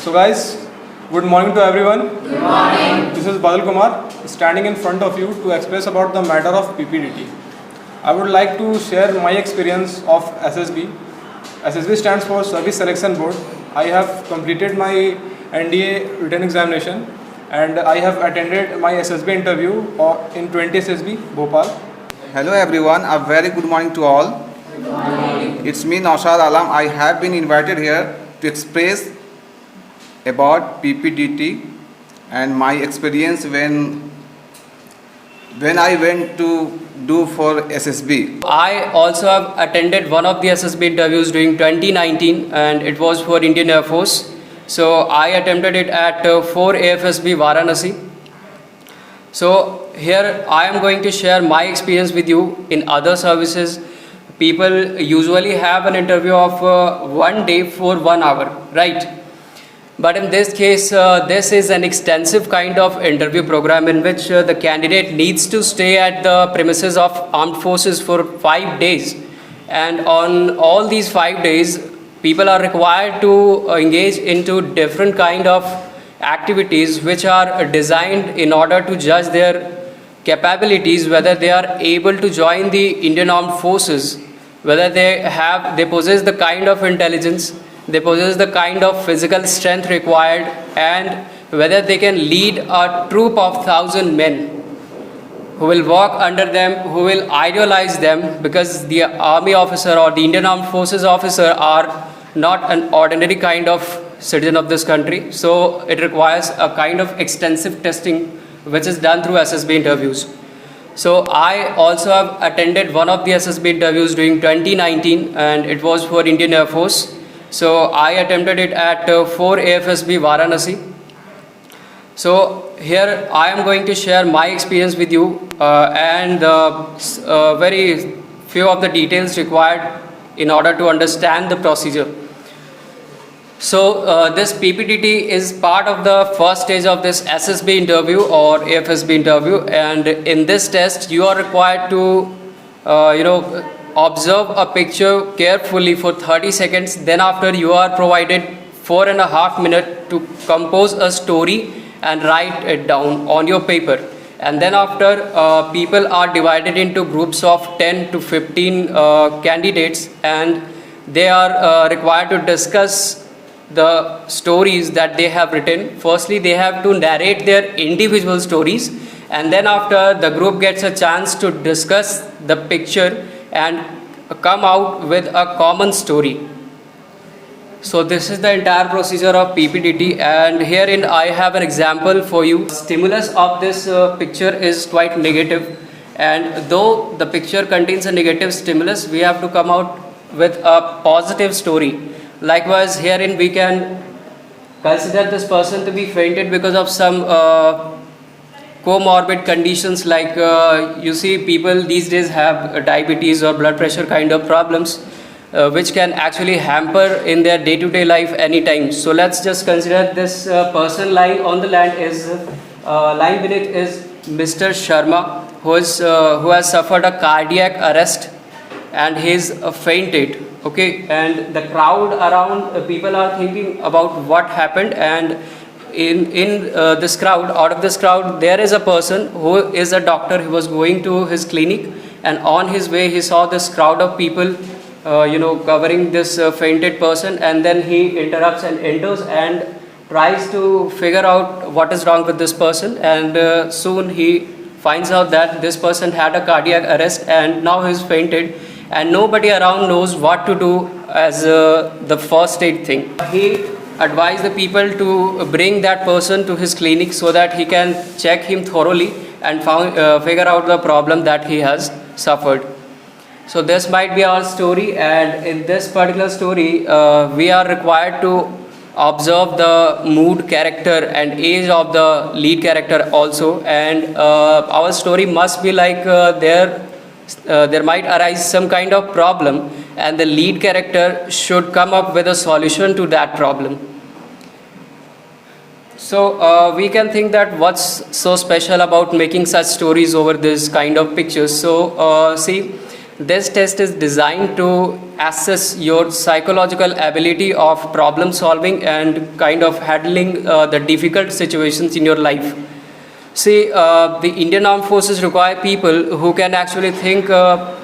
So guys, good morning to everyone. Good morning. This is Badal Kumar standing in front of you to express about the matter of PPDT. I would like to share my experience of SSB. SSB stands for Service Selection Board. I have completed my NDA written examination and I have attended my SSB interview in 20 SSB, Bhopal. Hello everyone, a very good morning to all. Good morning. It's me Naushad Alam. I have been invited here to express about PPDT and my experience when I went to do for SSB. I also have attended one of the SSB interviews during 2019 and it was for Indian Air Force. So I attempted it at 4 AFSB Varanasi. So here I am going to share my experience with you. In other services, people usually have an interview of 1 day for 1 hour, right? But in this case, this is an extensive kind of interview program in which the candidate needs to stay at the premises of armed forces for 5 days. And on all these 5 days, people are required to engage into different kind of activities which are designed in order to judge their capabilities, whether they are able to join the Indian Armed Forces, whether they possess the kind of intelligence, they possess the kind of physical strength required, and whether they can lead a troop of 1,000 men who will walk under them, who will idealize them, because the army officer or the Indian Armed Forces officer are not an ordinary kind of citizen of this country. So it requires a kind of extensive testing which is done through SSB interviews. So I also have attended one of the SSB interviews during 2019 and it was for Indian Air Force. So I attempted it at 4 AFSB Varanasi. So here I am going to share my experience with you and very few of the details required in order to understand the procedure. So this PPDT is part of the first stage of this SSB interview or AFSB interview, and in this test you are required to observe a picture carefully for 30 seconds. Then after you are provided 4.5 minutes to compose a story and write it down on your paper. And then after people are divided into groups of 10 to 15 candidates, and they are required to discuss the stories that they have written. Firstly, they have to narrate their individual stories, and then after the group gets a chance to discuss the picture and come out with a common story. So this is the entire procedure of PPDT, and herein I have an example for you. Stimulus of this picture is quite negative, and though the picture contains a negative stimulus, we have to come out with a positive story. Likewise, herein we can consider this person to be fainted because of some comorbid conditions, like you see people these days have diabetes or blood pressure kind of problems which can actually hamper in their day-to-day life anytime. So let's just consider this person lying on the land is lying beneath is Mr. Sharma, who has suffered a cardiac arrest and he is fainted. Okay, and the crowd around, people are thinking about what happened, and in this crowd, out of this crowd, there is a person who is a doctor. He was going to his clinic, and on his way he saw this crowd of people covering this fainted person, and then he interrupts and enters and tries to figure out what is wrong with this person, and soon he finds out that this person had a cardiac arrest and now he is fainted, and nobody around knows what to do as the first aid thing. He advised the people to bring that person to his clinic so that he can check him thoroughly and figure out the problem that he has suffered. So this might be our story, and in this particular story we are required to observe the mood, character and age of the lead character also, and our story must be like there might arise some kind of problem and the lead character should come up with a solution to that problem. So we can think that what's so special about making such stories over this kind of pictures. So see, This test is designed to assess your psychological ability of problem solving and kind of handling the difficult situations in your life. See, the Indian Armed Forces require people who can actually think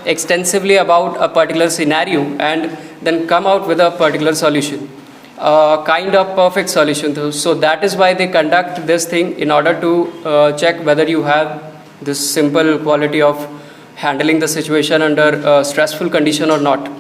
extensively about a particular scenario and then come out with a particular solution, kind of perfect solution. So that is why they conduct this thing in order to check whether you have this simple quality of handling the situation under a stressful condition or not.